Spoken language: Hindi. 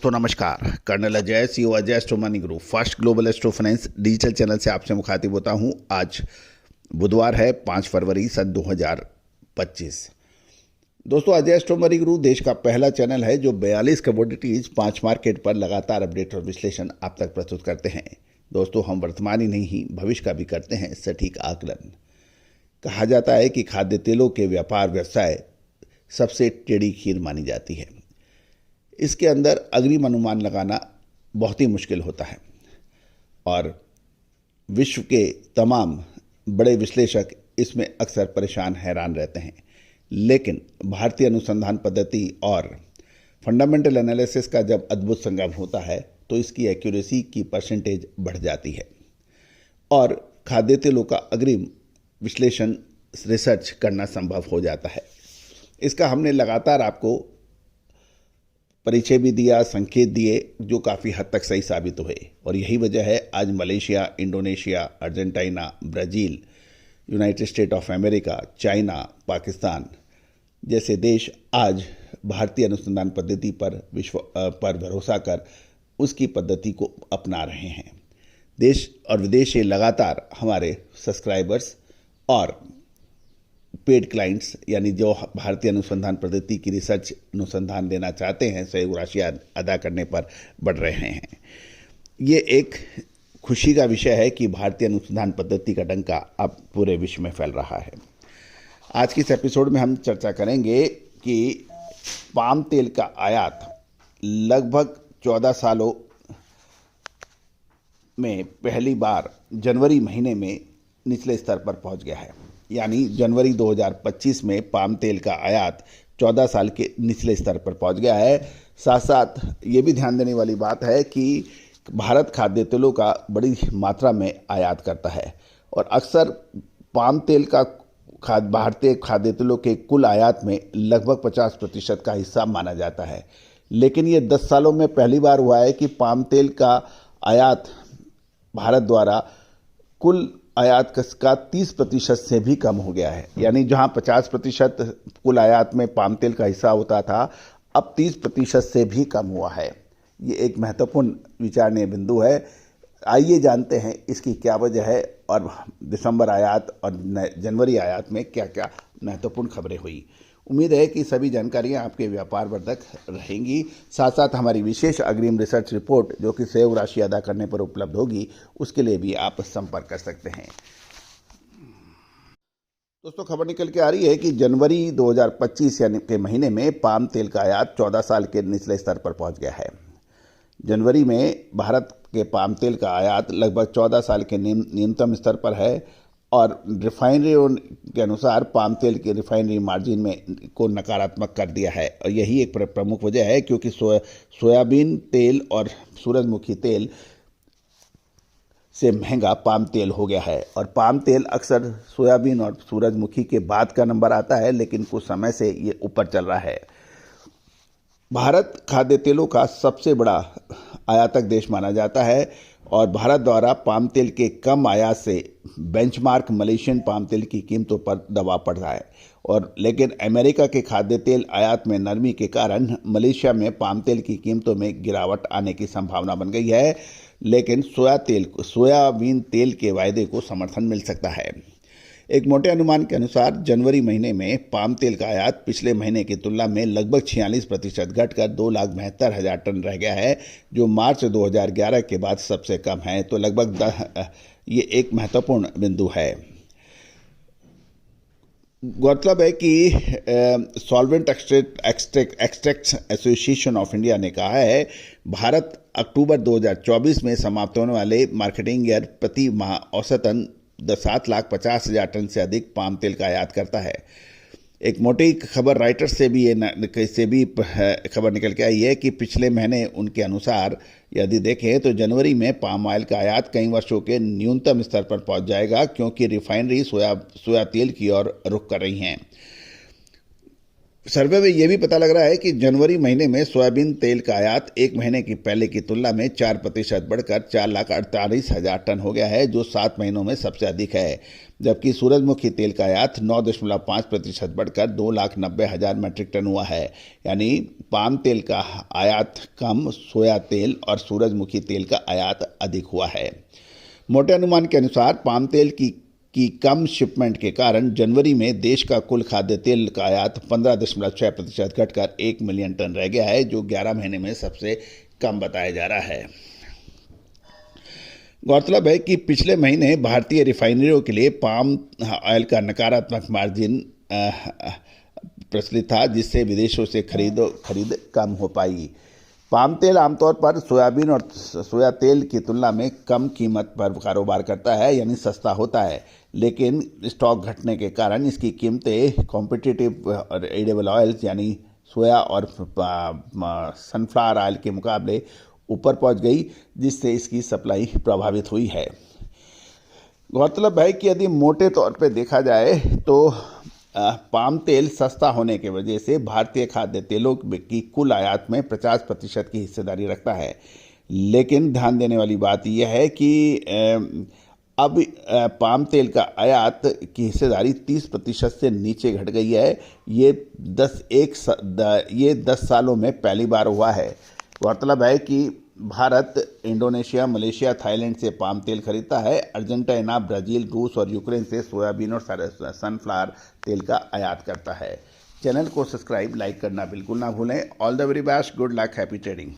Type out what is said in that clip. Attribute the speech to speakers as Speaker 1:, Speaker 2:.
Speaker 1: दोस्तों नमस्कार। Colonel Ajay CO Ajay Astro Money Group first global astro finance digital channel से आपसे मुखातिब होता हूं। आज बुधवार है 5 फरवरी सन 2025। दोस्तों अजय एस्ट्रो मनी ग्रुप देश का पहला चैनल है जो 42 कमोडिटीज 5 मार्केट पर लगातार अपडेट और विश्लेषण आप तक प्रस्तुत करते हैं। दोस्तों हम वर्तमान ही नहीं भविष्य का भी करते हैं सटीक आकलन। कहा जाता है कि खाद्य तेलों के व्यापार व्यवसाय सबसे टेढ़ी खीर मानी जाती है। इसके अंदर अग्रिम अनुमान लगाना बहुत ही मुश्किल होता है और विश्व के तमाम बड़े विश्लेषक इसमें अक्सर परेशान हैरान रहते हैं। लेकिन भारतीय अनुसंधान पद्धति और फंडामेंटल एनालिसिस का जब अद्भुत संगम होता है तो इसकी एक्यूरेसी की परसेंटेज बढ़ जाती है और खाद्य तेलों का अग्रिम विश्लेषण रिसर्च करना संभव हो जाता है। इसका हमने लगातार आपको परिचय भी दिया, संकेत दिए जो काफ़ी हद तक सही साबित हुए और यही वजह है आज Malaysia, Indonesia, Argentina, Brazil, United state of America, China, Pakistan जैसे देश आज भारतीय अनुसंधान पद्धति पर भरोसा कर उसकी पद्धति को अपना रहे हैं। देश और विदेश से लगातार हमारे सब्सक्राइबर्स और पेड क्लाइंट्स यानी जो भारतीय अनुसंधान पद्धति की रिसर्च अनुसंधान लेना चाहते हैं सहयोग राशि अदा करने पर बढ़ रहे हैं। ये एक खुशी का विषय है कि भारतीय अनुसंधान पद्धति का डंका अब पूरे विश्व में फैल रहा है। आज की इस एपिसोड में हम चर्चा करेंगे कि पाम तेल का आयात लगभग 14 सालों में पहली बार जनवरी महीने में निचले स्तर पर पहुंच गया है। यानी जनवरी 2025 में पाम तेल का आयात 14 साल के निचले स्तर पर पहुंच गया है। साथ साथ ये भी ध्यान देने वाली बात है कि भारत खाद्य तेलों का बड़ी मात्रा में आयात करता है और अक्सर पाम तेल का भारतीय खाद्य तेलों के कुल आयात में लगभग 50% का हिस्सा माना जाता है। लेकिन ये 10 सालों में पहली बार हुआ है कि पाम तेल का आयात भारत द्वारा कुल आयात का 30% से भी कम हो गया है। यानी जहां 50% कुल आयात में पाम तेल का हिस्सा होता था, अब 30% से भी कम हुआ है। ये एक महत्वपूर्ण विचारणीय बिंदु है। आइए जानते हैं इसकी क्या वजह है और दिसंबर आयात और जनवरी आयात में क्या क्या महत्वपूर्ण खबरें हुई। उम्मीद है कि सभी जानकारियां आपके व्यापार वर्धक रहेंगी। साथ साथ हमारी विशेष अग्रिम रिसर्च रिपोर्ट जो कि सहयोग राशि अदा करने पर उपलब्ध होगी उसके लिए भी आप संपर्क कर सकते हैं। दोस्तों खबर निकल के आ रही है कि जनवरी 2025 यानी के महीने में पाम तेल का आयात 14 साल के निचले स्तर पर पहुंच गया है। जनवरी में भारत के पाम तेल का आयात लगभग 14 साल के न्यूनतम स्तर पर है और रिफाइनरी के अनुसार पाम तेल के रिफाइनरी मार्जिन में को नकारात्मक कर दिया है और यही एक प्रमुख वजह है क्योंकि सोयाबीन तेल और सूरजमुखी तेल से महंगा पाम तेल हो गया है और पाम तेल अक्सर सोयाबीन और सूरजमुखी के बाद का नंबर आता है, लेकिन कुछ समय से ये ऊपर चल रहा है। भारत खाद्य तेलों का सबसे बड़ा आयातक देश माना जाता है और भारत द्वारा पाम तेल के कम आयात से बेंचमार्क मलेशियन पाम तेल की कीमतों पर दबाव पड़ रहा है और लेकिन अमेरिका के खाद्य तेल आयात में नरमी के कारण मलेशिया में पाम तेल की कीमतों में गिरावट आने की संभावना बन गई है। लेकिन सोयाबीन तेल के वायदे को समर्थन मिल सकता है। एक मोटे अनुमान के अनुसार जनवरी महीने में पाम तेल का आयात पिछले महीने की तुलना में लगभग 46% घटकर 2,72,000 टन रह गया है, जो मार्च 2011 के बाद सबसे कम है। तो लगभग ये एक महत्वपूर्ण बिंदु है। गौरतलब है कि solvent extracts association of India ने कहा है भारत अक्टूबर 2024 में समाप्त होने वाले मार्केटिंग ईयर प्रति माह औसतन 7,50,000 टन से अधिक पाम तेल का आयात करता है। एक मोटी खबर राइटर्स से भी खबर निकल के आई है कि पिछले महीने उनके अनुसार यदि देखें तो जनवरी में पाम ऑयल का आयात कई वर्षों के न्यूनतम स्तर पर पहुंच जाएगा क्योंकि रिफाइनरी सोया तेल की ओर रुख कर रही हैं। सर्वे में ये भी पता लग रहा है कि जनवरी महीने में सोयाबीन तेल का आयात एक महीने की पहले की तुलना में 4% बढ़कर 4,48,000 टन हो गया है, जो 7 महीनों में सबसे अधिक है। जबकि सूरजमुखी तेल का आयात 9.5% बढ़कर 2,90,000 मीट्रिक टन हुआ है। यानी पाम तेल का आयात कम, सोया तेल और सूरजमुखी तेल का आयात अधिक हुआ है। मोटे अनुमान के अनुसार पाम तेल की कम शिपमेंट के कारण जनवरी में देश का कुल खाद्य तेल का आयात 15.6% घटकर 1 मिलियन टन रह गया है, जो 11 महीने में सबसे कम बताया जा रहा है। गौरतलब है कि पिछले महीने भारतीय रिफाइनरियों के लिए पाम ऑयल का नकारात्मक मार्जिन प्रचलित था, जिससे विदेशों से खरीद कम हो पाई। पाम तेल आमतौर पर सोयाबीन और सोया तेल की तुलना में कम कीमत पर कारोबार करता है, यानी सस्ता होता है, लेकिन स्टॉक घटने के कारण इसकी कीमतें कॉम्पिटिटिव एडिबल ऑयल्स यानी सोया और सनफ्लावर ऑयल के मुकाबले ऊपर पहुंच गई, जिससे इसकी सप्लाई प्रभावित हुई है। गौरतलब है कि यदि मोटे तौर पर देखा जाए तो पाम तेल सस्ता होने की वजह से भारतीय खाद्य तेलों की कुल आयात में 50% की हिस्सेदारी रखता है। लेकिन ध्यान देने वाली बात यह है कि अब पाम तेल का आयात की हिस्सेदारी 30% से नीचे घट गई है। ये 10 सालों में पहली बार हुआ है। गौरतलब है कि भारत इंडोनेशिया, मलेशिया, थाईलैंड से पाम तेल खरीदता है। अर्जेंटीना, ब्राज़ील, रूस और यूक्रेन से सोयाबीन और सनफ्लावर तेल का आयात करता है। चैनल को सब्सक्राइब, लाइक करना बिल्कुल ना भूलें। All the very best, good luck, happy trading.